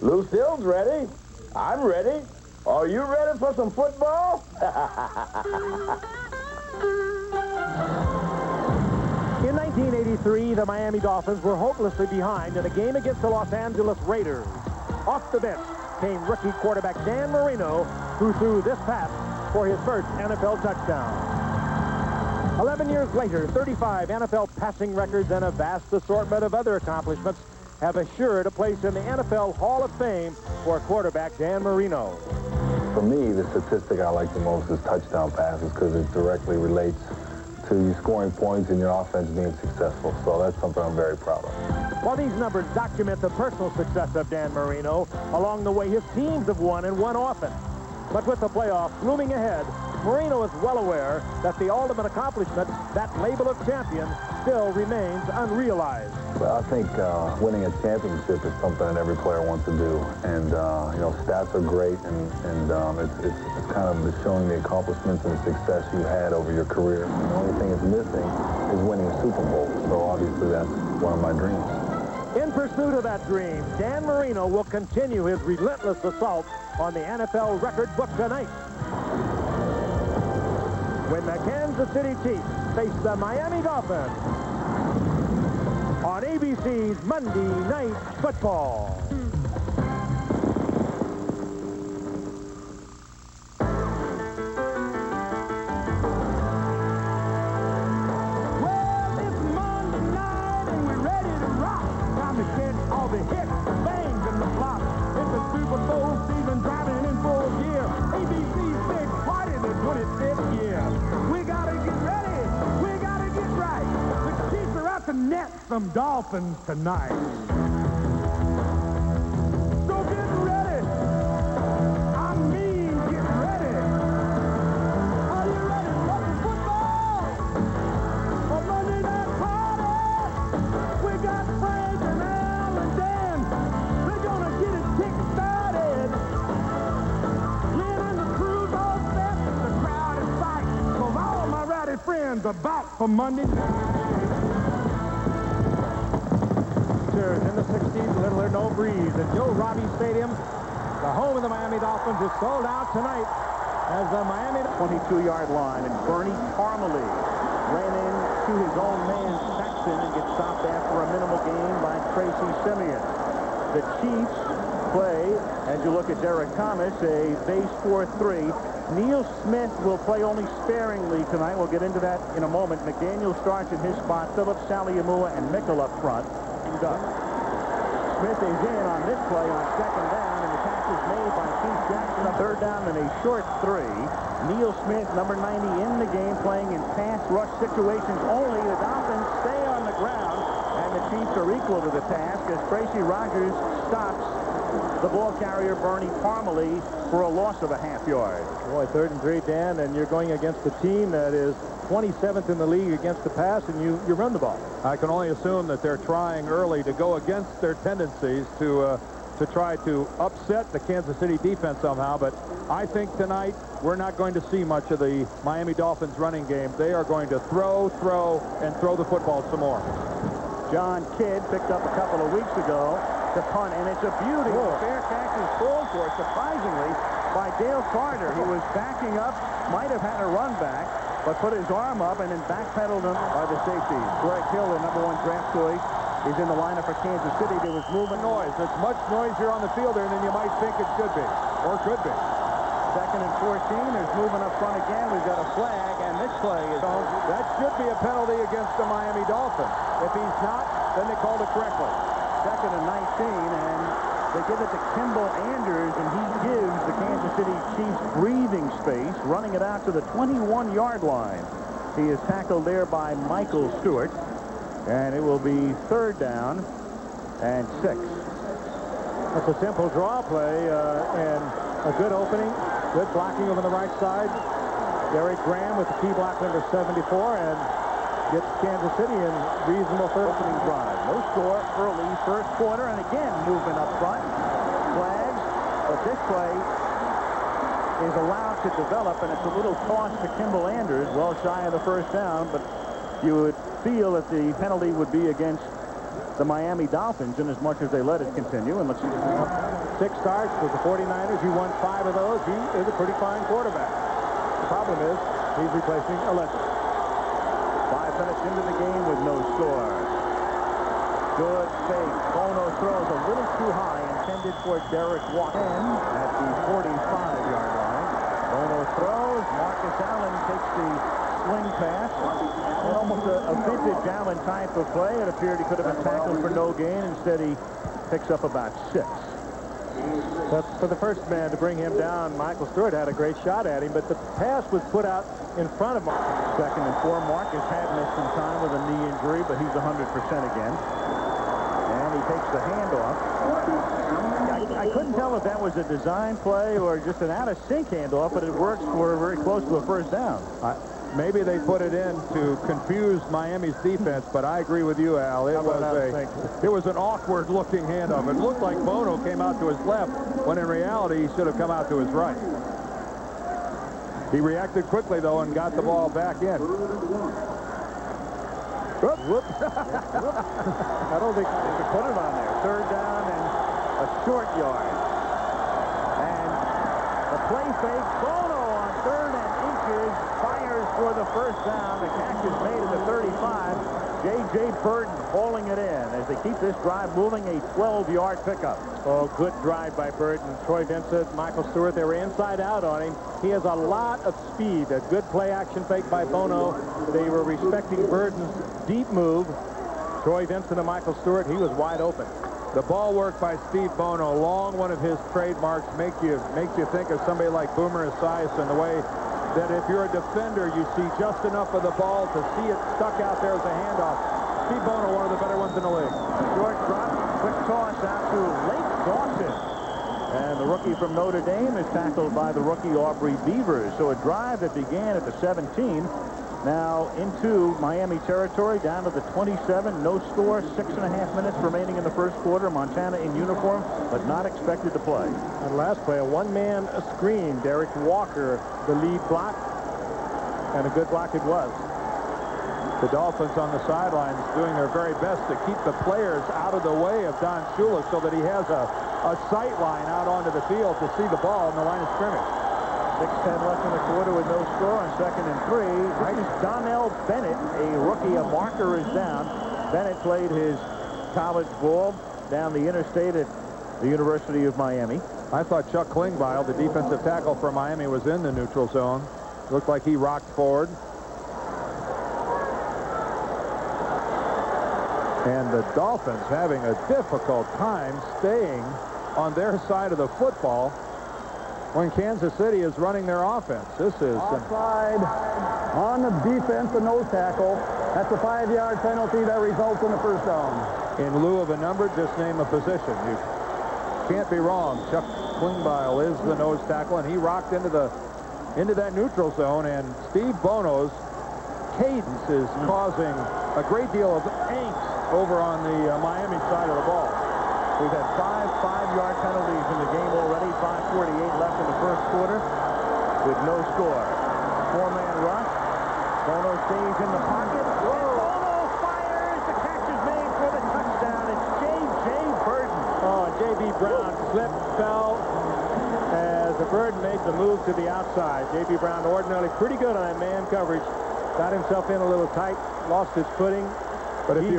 Lucille's ready. I'm ready. Are you ready for some football? In 1983, the Miami Dolphins were hopelessly behind in a game against the Los Angeles Raiders. Off the bench came rookie quarterback Dan Marino, who threw this pass for his first NFL touchdown. 11 years later, 35 NFL passing records and a vast assortment of other accomplishments have assured a place in the NFL Hall of Fame for quarterback Dan Marino. For me, the statistic I like the most is touchdown passes because it directly relates to you scoring points and your offense being successful. So that's something I'm very proud of. While these numbers document the personal success of Dan Marino, along the way his teams have won and won often. But with the playoffs looming ahead, Marino is well aware that the ultimate accomplishment, that label of champion, still remains unrealized. But I think winning a championship is something that every player wants to do. And, you know, stats are great, and it's kind of showing the accomplishments and the success you had over your career. And the only thing it's missing is winning a Super Bowl. So obviously that's one of my dreams. In pursuit of that dream, Dan Marino will continue his relentless assault on the NFL record book tonight, when the Kansas City Chiefs face the Miami Dolphins on ABC's Monday Night Football. Well, it's Monday night and we're ready to rock. Time to catch all the hits, the bangs, and the flops. It's a Super Bowl season driving in full gear. ABC's big party, the 25th year. We gotta get ready. We gotta get right. The Chiefs are out to net some Dolphins tonight. So get ready. I mean, get ready. Are you ready for the football? A Monday night party. We got Frank and Al and Dan. We're gonna get it kick-started. Lynn and the crew's all set. The crowd is psyched. 'Cause all my rowdy friends are back for Monday night. In the 60s, little or no breeze at Joe Robbie Stadium. The home of the Miami Dolphins is sold out tonight as the Miami 22-yard line, and Bernie Parmalee ran into his own man Saxon and gets stopped after a minimal gain by Tracy Simeon. The Chiefs play, as you look at Derek Thomas, a base 4-3. Neil Smith will play only sparingly tonight. We'll get into that in a moment. McDaniel starts in his spot. Phillips, Saliamua, and Mickle up front. Smith is in on this play on second down, and the catch is made by Keith Jackson. A third down and a short 3. Neil Smith, number 90, in the game, playing in pass rush situations only. The Dolphins stay on the ground, and the Chiefs are equal to the task as Tracy Rogers stops the ball carrier Bernie Parmalee for a loss of a half-yard. Boy, 3rd and 3, Dan, and you're going against a team that is 27th in the league against the pass, and you run the ball. I can only assume that they're trying early to go against their tendencies to try to upset the Kansas City defense somehow, but I think tonight we're not going to see much of the Miami Dolphins running game. They are going to throw, and throw the football some more. John Kidd picked up a couple of weeks ago to punt, and it's a beauty. The fair catch is called for, surprisingly, by Dale Carter. He was backing up, might have had a run back, but put his arm up and then backpedaled him by the safeties. Greg Hill, the number 1 draft choice, is in the lineup for Kansas City. There was movement. Noise. It's much noisier on the field there than you might think it should be, or could be. 2nd and 14. There's movement up front again. We've got a flag, and this play is... That should be a penalty against the Miami Dolphins. If he's not, then they called it correctly. 2nd and 19, and they give it to Kimball Anders, and he gives the Kansas City Chiefs breathing space, running it out to the 21-yard line. He is tackled there by Michael Stewart, and it will be 3rd down and 6. That's a simple draw play, and a good opening, good blocking over the right side. Derek Graham with the key block number 74, and gets Kansas City in reasonable third opening drive. No score early first quarter, and again movement up front. Flags, but this play is allowed to develop, and it's a little toss to Kimball Anders, well shy of the first down, but you would feel that the penalty would be against the Miami Dolphins in as much as they let it continue. And let's see. 6 starts with the 49ers. He won 5 of those. He is a pretty fine quarterback. The problem is he's replacing a legend. 5 minutes into the game with no score. Good fake. Bono throws a little too high, intended for Derek Walker at the 45-yard line. Bono throws. Marcus Allen takes the sling pass. And almost a vintage Allen type of play. It appeared he could have been tackled for no gain. Instead, he picks up about 6. But for the first man to bring him down, Michael Stewart had a great shot at him, but the pass was put out in front of him. 2nd and 4. Marcus had missed some time with a knee injury, but he's 100% again. And he takes the handoff. I couldn't tell if that was a design play or just an out-of-sync handoff, but it works for very close to a first down. Maybe they put it in to confuse Miami's defense, but I agree with you, Al. It was an awkward-looking handoff. It looked like Bono came out to his left, when in reality he should have come out to his right. He reacted quickly, though, and got the ball back in. Whoops. I don't think they could put it on there. 3rd down and a short yard. And the play fake. Bono on 3rd and inches. Fires for the first down. The catch is made at the 35. J.J. Burton hauling it in as they keep this drive moving. A 12-yard pickup. Oh, good drive by Burton. Troy Vincent, Michael Stewart, they were inside out on him. He has a lot of speed. A good play-action fake by Bono. They were respecting Burton's deep move. Troy Vincent and Michael Stewart, he was wide open. The ball work by Steve Bono, along one of his trademarks, makes you think of somebody like Boomer Esiason, the way that if you're a defender, you see just enough of the ball to see it stuck out there as a handoff. Steve Bono, one of the better ones in the league. Short drop, quick toss out to Lake Dawson. And the rookie from Notre Dame is tackled by the rookie Aubrey Beavers. So a drive that began at the 17, now into Miami territory, down to the 27. No score, 6.5 minutes remaining in the first quarter. Montana in uniform, but not expected to play. And last play, a one-man screen. Derek Walker, the lead block, and a good block it was. The Dolphins on the sidelines doing their very best to keep the players out of the way of Don Shula so that he has a sight line out onto the field to see the ball in the line of scrimmage. 6:10 left in the quarter with no score on 2nd and 3. This is Donnell Bennett, a rookie. A marker is down. Bennett played his college ball down the interstate at the University of Miami. I thought Chuck Klingbeil, the defensive tackle for Miami, was in the neutral zone. Looked like he rocked forward. And the Dolphins having a difficult time staying on their side of the football when Kansas City is running their offense. This is offside on the defense, the nose tackle. That's a 5-yard penalty that results in a first down. In lieu of a number, just name a position. You can't be wrong. Chuck Klingbeil is the nose tackle, and he rocked into that neutral zone. And Steve Bono's cadence is causing a great deal of angst over on the Miami side of the ball. We've had 5 5-yard penalties in the game already. 5:48 left in the first quarter with no score. 4-man rush. Bono stays in the pocket. Bono fires. The catch is made for the touchdown. It's J.J. Burton. Oh, J.B. Brown slipped, fell as the Burton made the move to the outside. J.B. Brown ordinarily pretty good on that man coverage. Got himself in a little tight, lost his footing. But if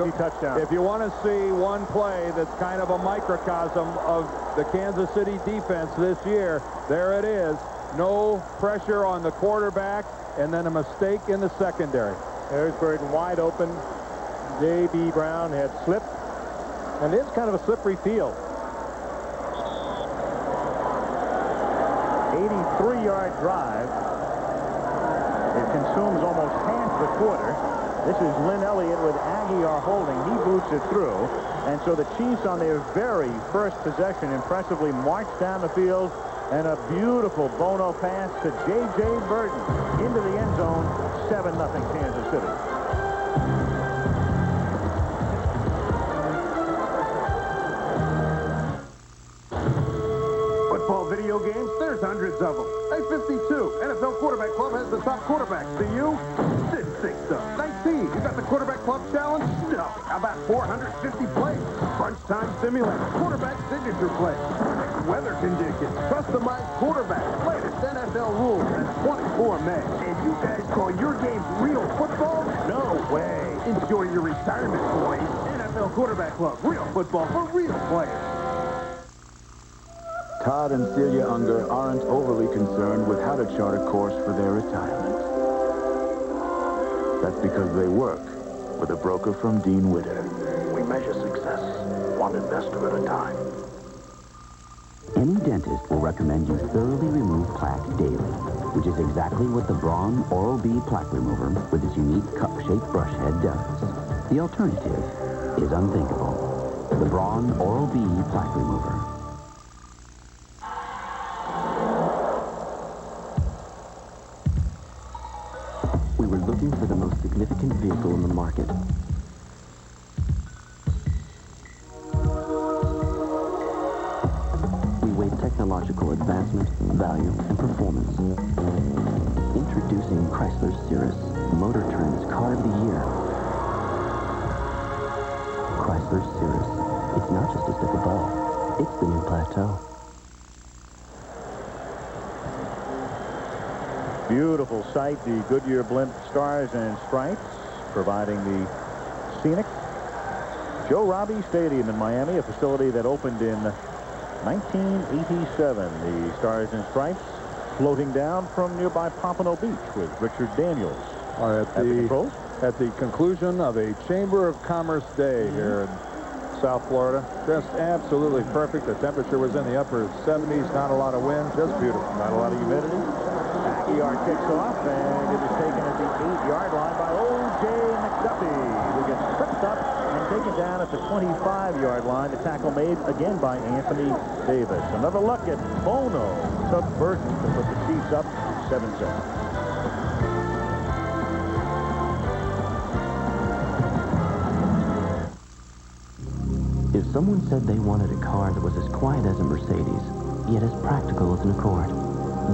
you want to see one play that's kind of a microcosm of the Kansas City defense this year, there it is. No pressure on the quarterback, and then a mistake in the secondary. There's Burton wide open. J.B. Brown had slipped, and it's kind of a slippery field. 83-yard drive. It consumes almost half the quarter. This is Lynn Elliott with Aguiar holding. He boots it through. And so the Chiefs on their very first possession impressively march down the field. And a beautiful Bono pass to J.J. Burton into the end zone. 7-0 Kansas City. Football video games, there's hundreds of them. Hey, 52. NFL Quarterback Club has the top quarterbacks. Do you? Didn't think so. 19. You got the Quarterback Club Challenge? No. How about 450 players? Crunch time simulator, quarterback signature play, weather conditions, customized quarterback, latest NFL rules, and 24 men. And you guys call your games real football? No way. Enjoy your retirement, boys. NFL Quarterback Club, real football for real players. Todd and Celia Unger aren't overly concerned with how to chart a course for their retirement. That's because they work with a broker from Dean Witter. We measure success one investor at a time. Any dentist will recommend you thoroughly remove plaque daily, which is exactly what the Braun Oral-B plaque remover with its unique cup-shaped brush head does. The alternative is unthinkable. The Braun Oral-B plaque remover. We were looking for the most significant vehicle in the market. We weighed technological advancement, value, and performance. Introducing Chrysler's Cirrus, Motor Trend's Car of the Year. Chrysler's Cirrus. It's not just a step above. It's the new plateau. Beautiful sight, the Goodyear blimp Stars and Stripes, providing the scenic Joe Robbie Stadium in Miami, a facility that opened in 1987. The Stars and Stripes floating down from nearby Pompano Beach with Richard Daniels At the conclusion of a Chamber of Commerce day here in South Florida. Just absolutely perfect. The temperature was in the upper 70s, not a lot of wind, just beautiful. Not a lot of humidity. Aguiar kicks off, and it is taken at the 8-yard line by O.J. McDuffie, who gets tripped up and taken down at the 25-yard line. The tackle made again by Anthony Davis. Another look at Bono to Burton to put the Chiefs up 7-7. If someone said they wanted a car that was as quiet as a Mercedes, yet as practical as an Accord,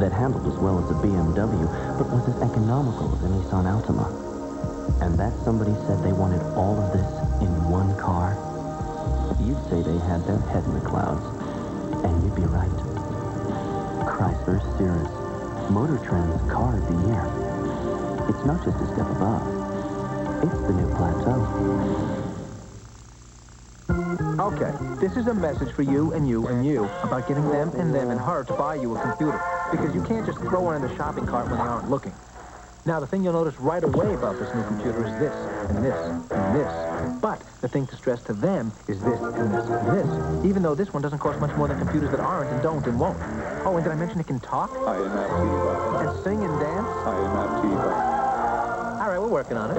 that handled as well as a BMW, but was as economical as a Nissan Altima, and that somebody said they wanted all of this in one car, you'd say they had their head in the clouds, and you'd be right. Chrysler's Cirrus, Motor Trend's Car of the Year. It's not just a step above. It's the new plateau. Okay, this is a message for you and you and you about getting them and her to buy you a computer. Because you can't just throw one in the shopping cart when they aren't looking. Now, the thing you'll notice right away about this new computer is this, and this, and this. But the thing to stress to them is this, and this, and this. Even though this one doesn't cost much more than computers that aren't and don't and won't. Oh, and did I mention it can talk? I am Aptiva. And sing and dance? I am Aptiva. All right, we're working on it.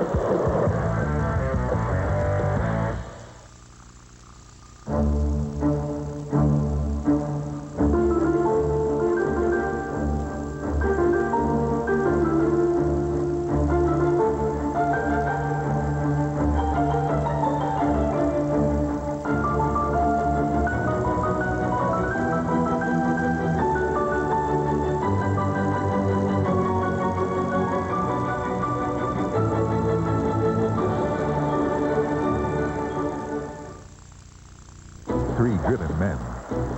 Three driven men,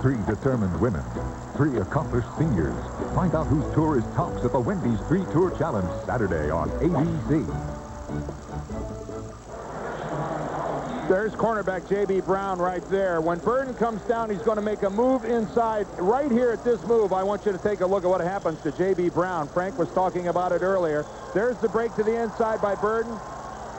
three determined women, three accomplished seniors. Find out whose tour is tops at the Wendy's 3-Tour Challenge Saturday on ABC. There's cornerback J.B. Brown right there. When Burton comes down, he's going to make a move inside. Right here at this move, I want you to take a look at what happens to J.B. Brown. Frank was talking about it earlier. There's the break to the inside by Burton.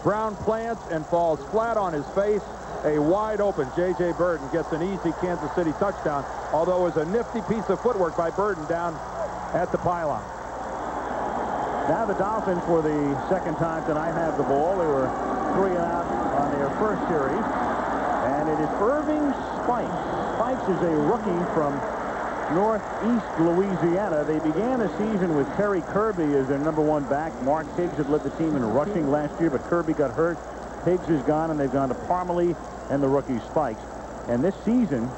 Brown plants and falls flat on his face. A wide open J.J. Burton gets an easy Kansas City touchdown, although it was a nifty piece of footwork by Burton down at the pylon. Now the Dolphins, for the second time tonight, have the ball. They were 3 out on their first series. And it is Irving Spikes. Spikes is a rookie from Northeast Louisiana. They began the season with Terry Kirby as their #1 back. Mark Higgs had led the team in rushing last year, but Kirby got hurt. Higgs is gone, and they've gone to Parmalee and the rookie Spikes. And this season,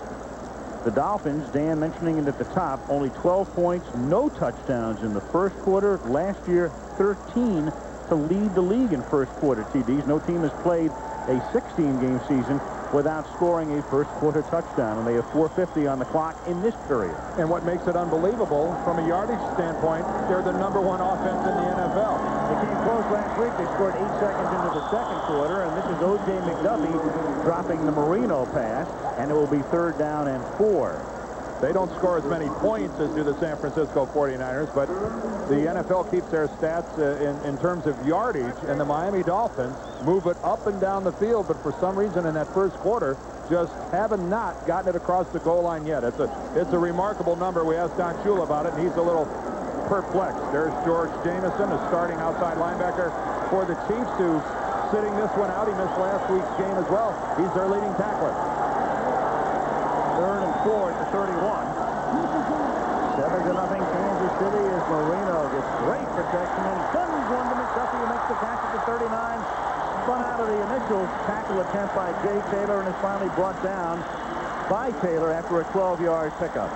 the Dolphins, Dan mentioning it at the top, only 12 points, no touchdowns in the first quarter. Last year, 13 to lead the league in first quarter TDs. No team has played a 16-game season without scoring a first-quarter touchdown, and they have 4:50 on the clock in this period. And what makes it unbelievable, from a yardage standpoint, they're the #1 offense in the NFL. They came close last week. They scored 8 seconds into the second quarter, and this is O.J. McDuffie dropping the Marino pass, and it will be 3rd down and 4. They don't score as many points as do the San Francisco 49ers, but the NFL keeps their stats in terms of yardage, and the Miami Dolphins move it up and down the field, but for some reason in that first quarter, just have not gotten it across the goal line yet. It's a remarkable number. We asked Don Shula about it, and he's a little perplexed. There's George Jameson, a starting outside linebacker for the Chiefs, who's sitting this one out. He missed last week's game as well. He's their leading tackler. 3rd and 4 at the 31. 7-0 Kansas City as Marino gets great protection and guns one to McDuffie, who makes the catch at the 39. Spun out of the initial tackle attempt by Jay Taylor and is finally brought down by Taylor after a 12-yard pickup.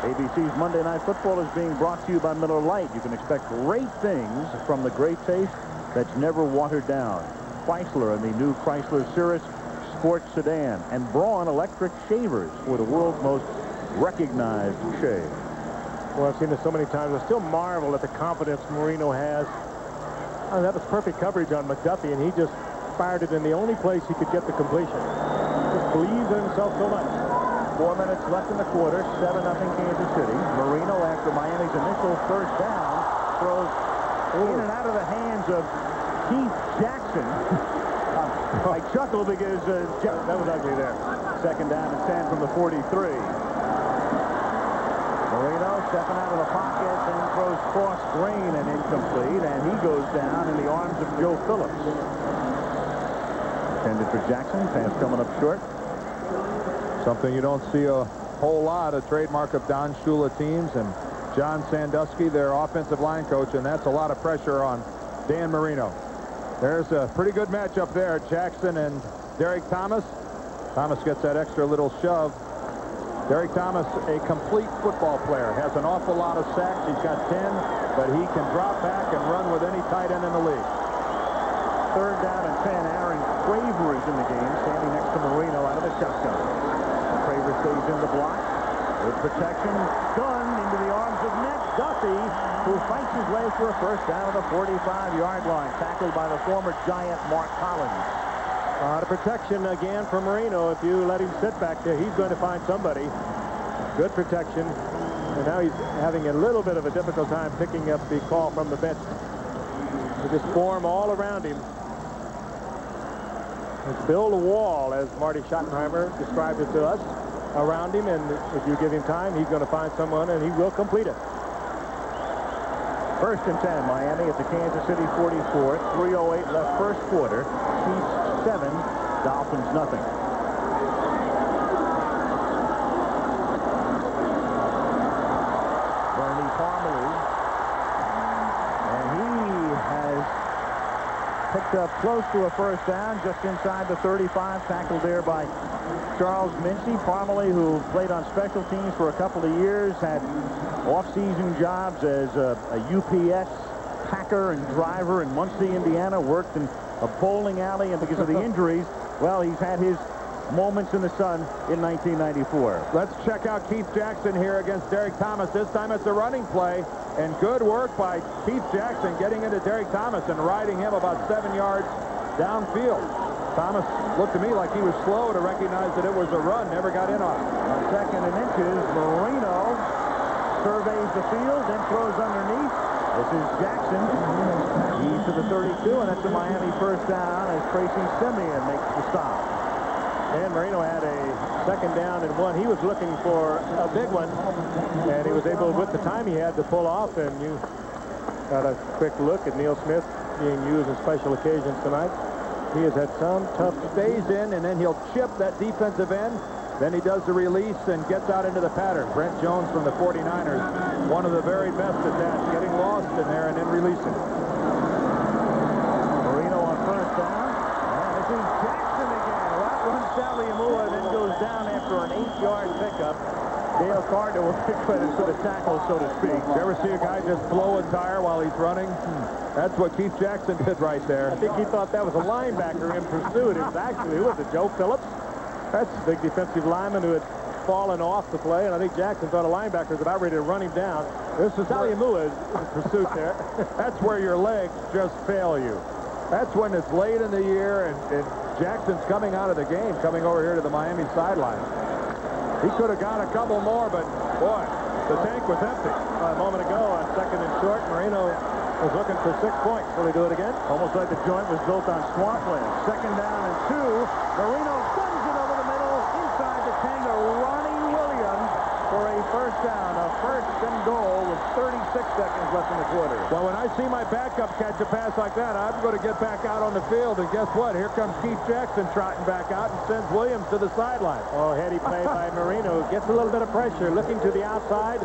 ABC's Monday Night Football is being brought to you by Miller Lite. You can expect great things from the great taste that's never watered down. Chrysler and the new Chrysler Cirrus Sports Sedan, and Braun electric shavers for the world's most recognized shave. Well, I've seen this so many times. I still marvel at the confidence Marino has. Oh, that was perfect coverage on McDuffie, and he just fired it in the only place he could get the completion. Just believes in himself so much. 4 minutes left in the quarter. 7-0 Kansas City. Marino, after Miami's initial first down, throws in and out of the hands of Keith Jackson. I chuckle because that was ugly there. 2nd down and 10 from the 43. Marino stepping out of the pocket, then throws cross grain and incomplete, and he goes down in the arms of Joe Phillips. Intended for Jackson. Pass coming up short. Something you don't see a whole lot, a trademark of Don Shula teams, and John Sandusky, their offensive line coach, and that's a lot of pressure on Dan Marino. There's a pretty good matchup there, Jackson and Derek Thomas. Thomas gets that extra little shove. Derek Thomas, a complete football player, has an awful lot of sacks. He's got 10, but he can drop back and run with any tight end in the league. 3rd down and 10. Aaron Craver is in the game, standing next to Marino out of the shotgun. Craver stays in the block. With protection, gun into the arms of McDuffie, who fights his way for a first down at the 45-yard line, tackled by the former Giant Mark Collins. A lot of protection again for Marino. If you let him sit back there, he's going to find somebody. Good protection. And now he's having a little bit of a difficult time picking up the call from the bench. With this form all around him. It's build a wall, as Marty Schottenheimer described it to us, around him, and if you give him time, he's going to find someone, and he will complete it. 1st and 10, Miami at the Kansas City 44. 3:08 left first quarter. Chiefs 7, Dolphins nothing. Bernie Parmalee, and he has picked up close to a first down, just inside the 35, tackled there by Charles Mincy. Parmalee, who played on special teams for a couple of years, had off-season jobs as a UPS packer and driver in Muncie, Indiana, worked in a bowling alley, and because of the injuries, well, he's had his moments in the sun in 1994. Let's check out Keith Jackson here against Derek Thomas. This time it's a running play, and good work by Keith Jackson getting into Derek Thomas and riding him about 7 yards downfield. Thomas looked to me like he was slow to recognize that it was a run, never got in on it. On 2nd and inches, Marino surveys the field, then throws underneath. This is Jackson. He's to the 32, and that's a Miami first down as Tracy Simeon makes the stop. Dan Marino had a 2nd down and 1. He was looking for a big one, and he was able, with the time he had, to pull off. And you got a quick look at Neil Smith being used in special occasions tonight. He has had some tough Stays in, and then he'll chip that defensive end. Then he does the release and gets out into the pattern. Brent Jones from the 49ers, one of the very best at that, getting lost in there and then releasing. Marino on first down. And this is Jackson again. Route runs Saliamua, then goes down after an 8-yard pickup. Dale Carter will take credit for the tackle, so to speak. You ever see a guy just blow a tire while he's running? That's what Keith Jackson did right there. I think he thought that was a linebacker in pursuit. It was actually, who was it, Joe Phillips? That's a big defensive lineman who had fallen off the play, and I think Jackson thought a linebacker was about ready to run him down. This is Talimua in pursuit there. That's where your legs just fail you. That's when it's late in the year, and Jackson's coming out of the game, coming over here to the Miami sideline. He could have got a couple more, but, boy, the tank was empty. A moment ago on 2nd and short, Marino was looking for 6 points. Will he do it again? Almost like the joint was built on swampland. 2nd down and 2. Marino sends it over the middle, inside the 10 to Ronnie Williams for a first down. A first and goal with 36 seconds left in the quarter. Well, when I see my backup catch a pass like that, I'm going to get back out on the field, and guess what? Here comes Keith Jackson trotting back out and sends Williams to the sideline. Oh, heady play by Marino. Gets a little bit of pressure, looking to the outside.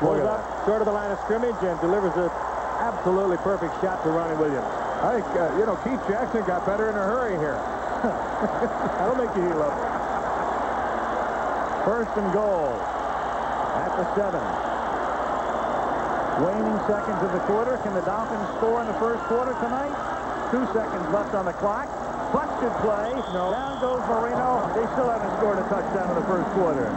Pulls up short of the line of scrimmage and delivers an absolutely perfect shot to Ronnie Williams. I think, Keith Jackson got better in a hurry here. That'll make you heal up. First and goal at the 7. Waning seconds of the quarter. Can the Dolphins score in the first quarter tonight? 2 seconds left on the clock. Busted play. No. Down goes Marino. They still haven't scored a touchdown in the first quarter.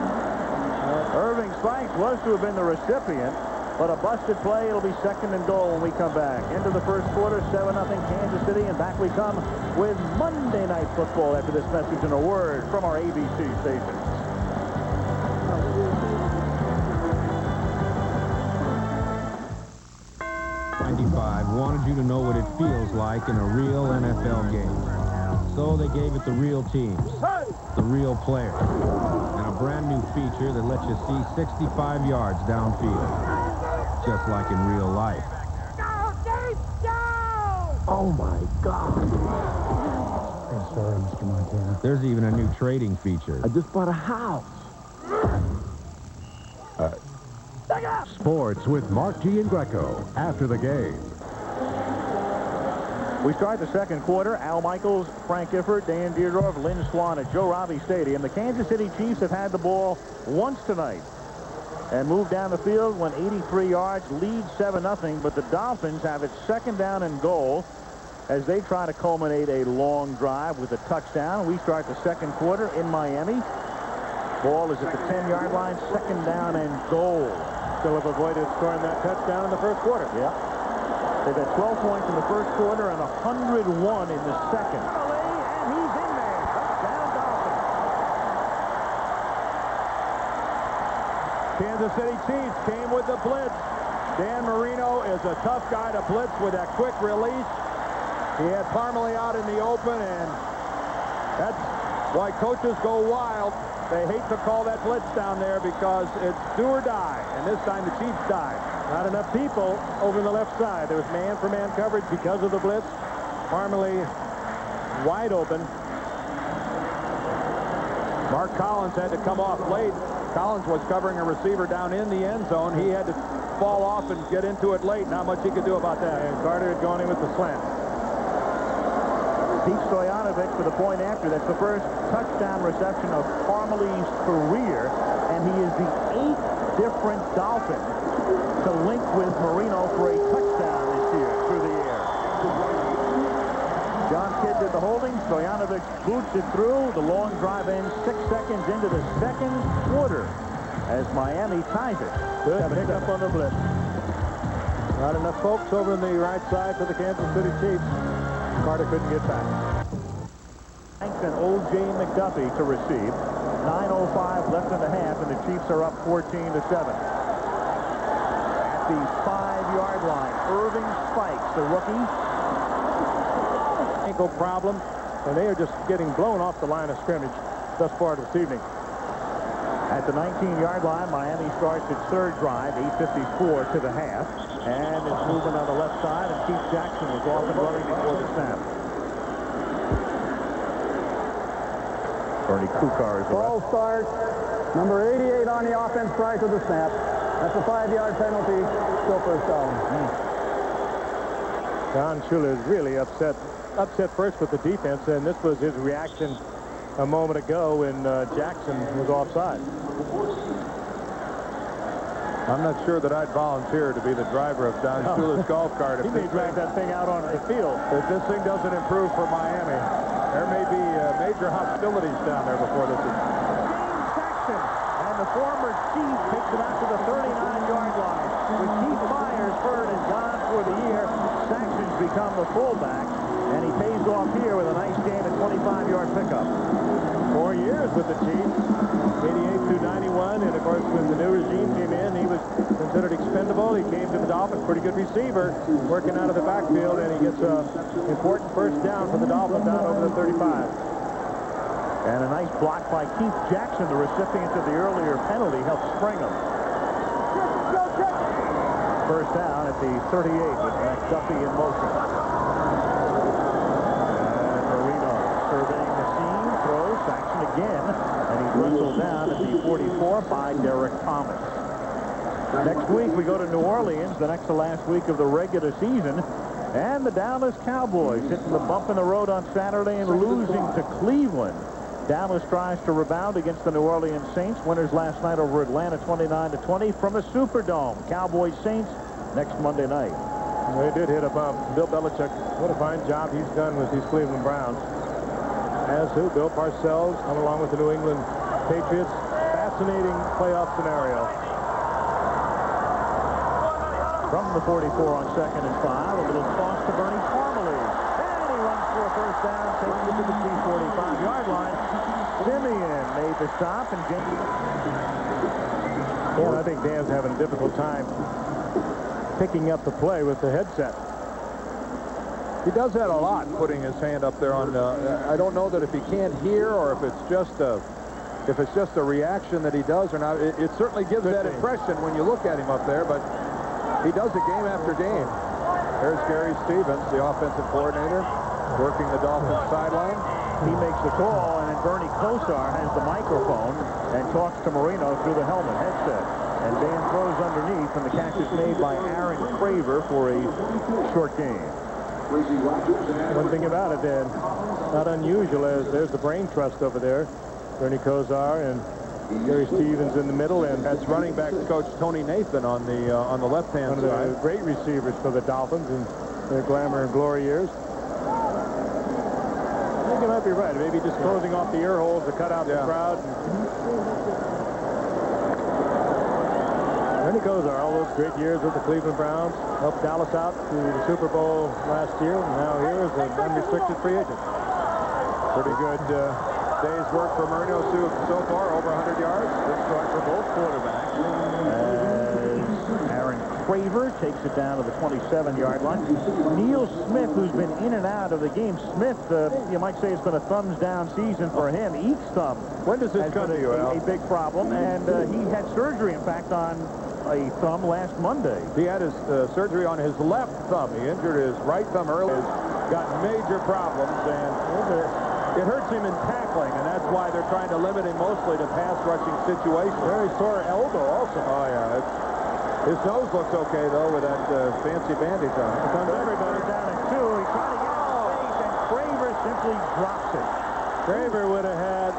Irving Spikes was to have been the recipient, but a busted play. It'll be 2nd and goal when we come back. Into the first quarter, 7-0 Kansas City, and back we come with Monday Night Football after this message and a word from our ABC stations. 95 wanted you to know what it feels like in a real NFL game. So they gave it the real teams, the real players, and a brand new feature that lets you see 65 yards downfield, just like in real life. Oh, my God. I'm sorry, Mr. Montana. There's even a new trading feature. I just bought a house. Sports with Mark G. and Greco after the game. We start the second quarter. Al Michaels, Frank Gifford, Dan Dierdorf, Lynn Swan at Joe Robbie Stadium. The Kansas City Chiefs have had the ball once tonight and moved down the field, went 83 yards, lead 7-0, but the Dolphins have it 2nd down and goal as they try to culminate a long drive with a touchdown. We start the second quarter in Miami. Ball is at the 10-yard line, 2nd down and goal. Still have avoided scoring that touchdown in the first quarter. Yeah. They've had 12 points in the first quarter and 101 in the second. And he's in there. Touchdown Dolphins. Kansas City Chiefs came with the blitz. Dan Marino is a tough guy to blitz with that quick release. He had Parmalee out in the open, and that's why coaches go wild. They hate to call that blitz down there because it's do or die, and this time the Chiefs died. Not enough people over the left side. There was man-for-man coverage because of the blitz. Parmalee wide open. Mark Collins had to come off late. Collins was covering a receiver down in the end zone. He had to fall off and get into it late. Not much he could do about that. And Carter had gone in with the slant. Pete Stojanovic for the point after. That's the first touchdown reception of Parmalee's career, and he is the 8th different Dolphin to link with Marino for a touchdown this year through the air. John Kidd did the holding. Stojanovic boots it through. The long drive ends 6 seconds into the second quarter as Miami ties it. Good pick up on the blitz. Not enough folks over on the right side for the Kansas City Chiefs. Carter couldn't get back. Thanks and O.J. McDuffie to receive. 9:05 left in the half, and the Chiefs are up 14-7. At the 5-yard line, Irving Spikes, the rookie. Ankle problem, and they are just getting blown off the line of scrimmage thus far this evening. At the 19-yard line, Miami starts its third drive, 8:54 to the half. And it's moving on the left side, and Keith Jackson was off and running before the snap. Bernie Kukar is the Ball starts. Number 88 on the offense prior to the snap. That's a 5-yard penalty. Still first down. Don Shula is really upset first with the defense, and this was his reaction a moment ago when Jackson was offside. I'm not sure that I'd volunteer to be the driver of Don Shula's golf cart. He may drag that thing out onto the field. If this thing doesn't improve for Miami, there may be major hostilities down there before this. James Saxon, and the former Chief takes it out to the 39-yard line. With Keith Myers hurt and gone for the year, Saxon's become the fullback, and he pays off here with a nice game at 25-yard pickup. 4 years with the Chiefs, 88 through 91, and of course when the new regime came in, he was considered expendable. He came to the Dolphins, pretty good receiver, working out of the backfield, and he gets an important first down for the Dolphins down over the 35. And a nice block by Keith Jackson, the recipient of the earlier penalty, helped spring him. First down at the 38 with McDuffie in motion. And Marino surveying the scene, throws Saxon again, and he's wrestled down at the 44 by Derek Thomas. Next week we go to New Orleans, the next to last week of the regular season, and the Dallas Cowboys hitting the bump in the road on Saturday and losing to Cleveland. Dallas tries to rebound against the New Orleans Saints. Winners last night over Atlanta 29-20 from a Superdome. Cowboys Saints next Monday night. They did hit above. Bill Belichick, what a fine job he's done with these Cleveland Browns. As who? Bill Parcells, come along with the New England Patriots. Fascinating playoff scenario. From the 44 on 2nd and 5, a little toss to Bernie Parmalee. And he runs for a first down, takes it to the 45-yard line. Simeon made the stop, and Well, I think Dan's having a difficult time picking up the play with the headset. He does that a lot, putting his hand up there on. I don't know that if he can't hear or if it's just a reaction that he does or not. It certainly gives that impression when you look at him up there, but he does it game after game. There's Gary Stevens, the offensive coordinator, working the Dolphins sideline. He makes the call, and then Bernie Kosar has the microphone and talks to Marino through the helmet headset. And Dan throws underneath, and the catch is made by Aaron Craver for a short gain. One thing about it, Dan, not unusual, as there's the brain trust over there. Bernie Kosar and Gary Stevens in the middle, and that's running back coach Tony Nathan on the left-hand side. One of the great receivers for the Dolphins in their glamour and glory years. I think you might be right. Maybe just closing off the ear holes to cut out the crowd. Bernie Kosar, all those great years with the Cleveland Browns, helped Dallas out to the Super Bowl last year, and now here is an unrestricted free agent. Pretty good day's work for Marino so far, over 100 yards. Good start for both quarterbacks. As Aaron Craver takes it down to the 27-yard line. Neil Smith, who's been in and out of the game. Smith, you might say it's been a thumbs-down season for him. Each thumb. When does this come to you, Al? A big problem, and he had surgery, in fact, on a thumb last Monday. He had his surgery on his left thumb. He injured his right thumb early. He's got major problems, and it hurts him in tackling, and that's why they're trying to limit him mostly to pass-rushing situations. Very sore elbow also. Oh, yeah. His nose looks okay, though, with that fancy bandage on. Here comes everybody down at 2. He's trying to get it in space, and Craver simply drops it. Craver would have had